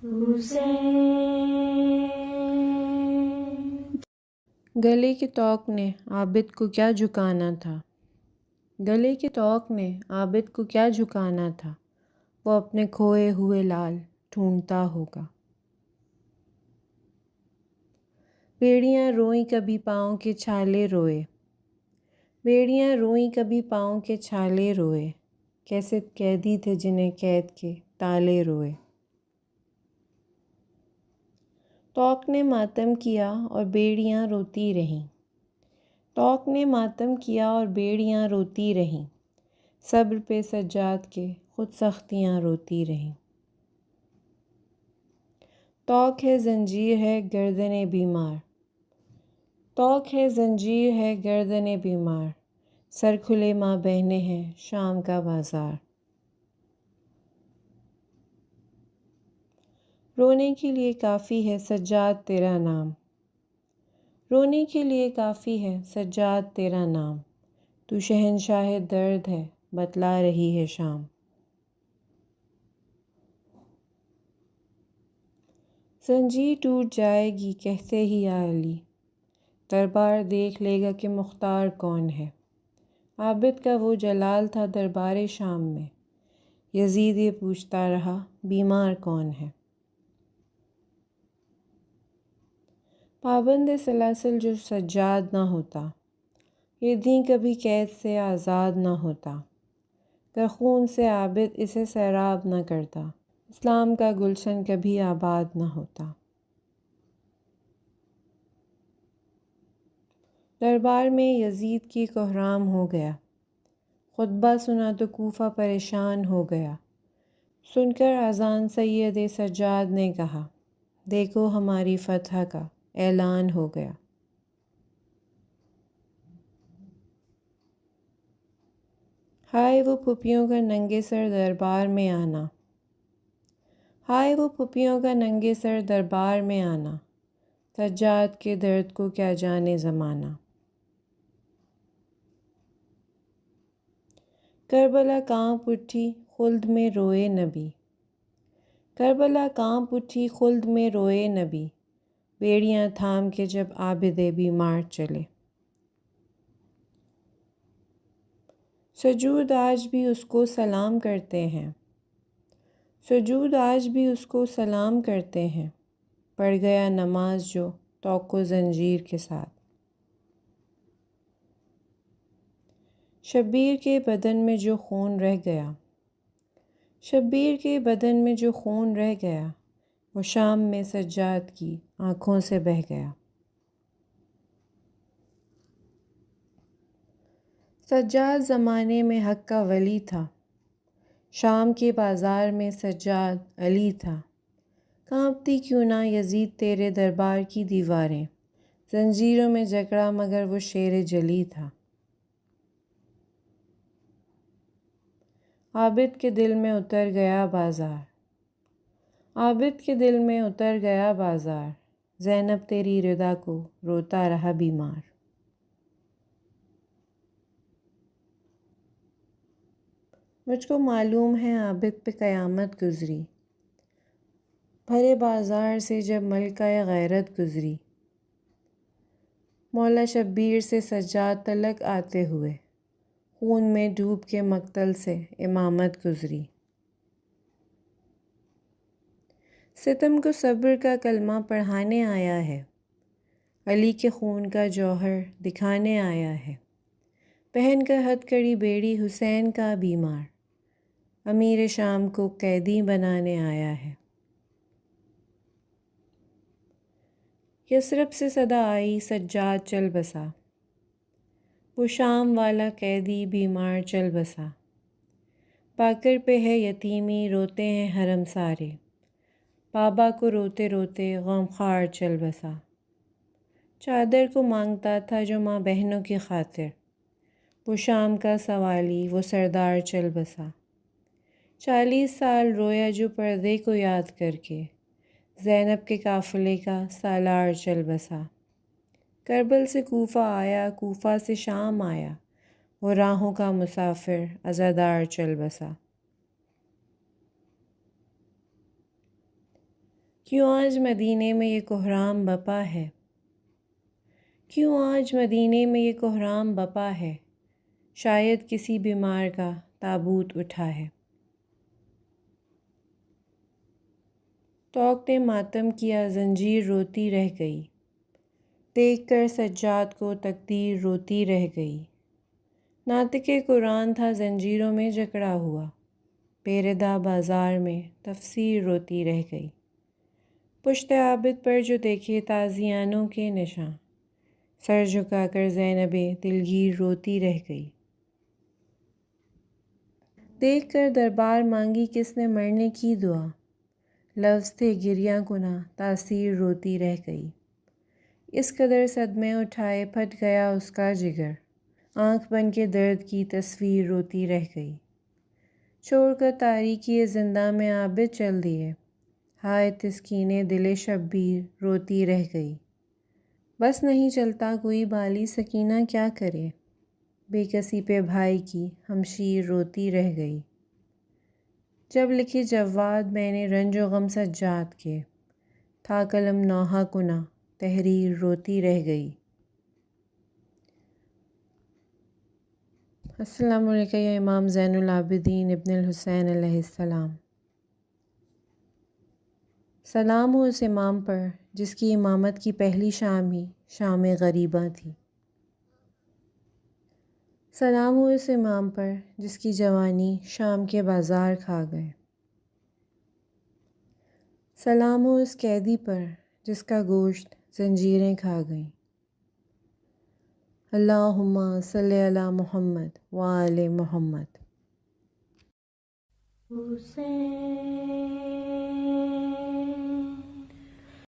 حسین۔ گلے کی توق نے عابد کو کیا جھکانا تھا، گلے کی توق نے عابد کو کیا جھکانا تھا، وہ اپنے کھوئے ہوئے لال ڈھونڈتا ہوگا۔ بیڑیاں روئیں کبھی پاؤں کے چھالے روئے، بیڑیاں روئیں کبھی پاؤں کے چھالے روئے، کیسے قیدی تھے جنہیں قید کے تالے روئے۔ توق نے ماتم کیا اور بیڑیاں روتی رہیں، توق نے ماتم کیا اور بیڑیاں روتی رہیں، صبر پہ سجاد کے خود سختیاں روتی رہیں۔ توق ہے زنجیر ہے گردن بیمار، توق ہے زنجیر ہے گردن بیمار، سر کھلے ماں بہنیں ہیں شام کا بازار۔ رونے کے لیے کافی ہے سجاد تیرا نام، رونے کے لیے کافی ہے سجاد تیرا نام، تو شہنشاہ درد ہے بتلا رہی ہے شام۔ زنجیر ٹوٹ جائے گی کہتے ہی یا علی، دربار دیکھ لے گا کہ مختار کون ہے۔ عابد کا وہ جلال تھا دربار شام میں، یزید یہ پوچھتا رہا بیمار کون ہے۔ پابند سلاسل جو سجاد نہ ہوتا، یہ دین کبھی قید سے آزاد نہ ہوتا، گر خون سے عابد اسے سیراب نہ کرتا، اسلام کا گلشن کبھی آباد نہ ہوتا۔ دربار میں یزید کی کوہرام ہو گیا، خطبہ سنا تو کوفہ پریشان ہو گیا، سن کر اذان سید سجاد نے کہا دیکھو ہماری فتح کا اعلان ہو گیا۔ ہائے وہ پھپھیوں کا ننگے سر دربار میں آنا، ہائے وہ پھپھیوں کا ننگے سر دربار میں آنا، سجاد کے درد کو کیا جانے زمانہ۔ کربلا کانپ اٹھی خلد میں روئے نبی، کربلا کانپ اٹھی خلد میں روئے نبی، بیڑیاں تھام کے جب عابد بیمار چلے۔ سجود آج بھی اس کو سلام کرتے ہیں، سجود آج بھی اس کو سلام کرتے ہیں، پڑھ گیا نماز جو توق و زنجیر کے ساتھ۔ شبیر کے بدن میں جو خون رہ گیا، شبیر کے بدن میں جو خون رہ گیا، وہ شام میں سجاد کی آنکھوں سے بہہ گیا۔ سجاد زمانے میں حق کا ولی تھا، شام کے بازار میں سجاد علی تھا، کانپتی کیوں نہ یزید تیرے دربار کی دیواریں، زنجیروں میں جکڑا مگر وہ شیر جلی تھا۔ عابد کے دل میں اتر گیا بازار، عابد کے دل میں اتر گیا بازار، زینب تیری ردا کو روتا رہا بیمار۔ مجھ کو معلوم ہے عابد پہ قیامت گزری، بھرے بازار سے جب ملکہ غیرت گزری، مولا شبیر سے سجاد تلک آتے ہوئے، خون میں ڈوب کے مقتل سے امامت گزری۔ ستم کو صبر کا کلمہ پڑھانے آیا ہے، علی کے خون کا جوہر دکھانے آیا ہے، پہن کر ہتھ کڑی بیڑی حسین کا بیمار، امیر شام کو قیدی بنانے آیا ہے۔ یثرب سے صدا آئی سجاد چل بسا، وہ شام والا قیدی بیمار چل بسا، باکر پہ ہے یتیمی روتے ہیں حرم سارے، بابا کو روتے روتے غمخوار چل بسا، چادر کو مانگتا تھا جو ماں بہنوں کی خاطر، وہ شام کا سوالی وہ سردار چل بسا، 40 سال رویا جو پردے کو یاد کر کے، زینب کے قافلے کا سالار چل بسا، کربل سے کوفہ آیا کوفہ سے شام آیا، وہ راہوں کا مسافر عزادار چل بسا۔ کیوں آج مدینے میں یہ کوہرام بپا ہے؟ کیوں آج مدینے میں یہ کوہرام بپا ہے؟ شاید کسی بیمار کا تابوت اٹھا ہے۔ طوق نے ماتم کیا، زنجیر روتی رہ گئی، دیکھ کر سجاد کو تقدیر روتی رہ گئی۔ ناطق قرآن تھا زنجیروں میں جکڑا ہوا، پیردہ بازار میں تفسیر روتی رہ گئی۔ پشت عابد پر جو دیکھے تازیانوں کے نشاں، سر جھکا کر زینب دلگیر روتی رہ گئی۔ دیکھ کر دربار مانگی کس نے مرنے کی دعا، لفظ تھے گریاں کناں تاثیر روتی رہ گئی۔ اس قدر صدمے اٹھائے پھٹ گیا اس کا جگر، آنکھ بن کے درد کی تصویر روتی رہ گئی۔ چھوڑ کر تاریکی زندہ میں عابد چل دیے، ہائے تسکین دل شبیر روتی رہ گئی۔ بس نہیں چلتا کوئی بالی سکینہ کیا کرے، بے کسی پہ بھائی کی ہمشیر روتی رہ گئی۔ جب لکھی جواد میں نے رنج و غم سجاد کے، تھا قلم نوحہ کنا تحریر روتی رہ گئی۔ السلام علیکم یا امام زین العابدین ابن الحسین علیہ السلام۔ سلام ہو اس امام پر جس کی امامت کی پہلی شام ہی شام غریباں تھی۔ سلام ہو اس امام پر جس کی جوانی شام کے بازار کھا گئے۔ سلام ہو اس قیدی پر جس کا گوشت زنجیریں کھا گئیں۔ اللہم صلی علی محمد وآل محمد۔ حسین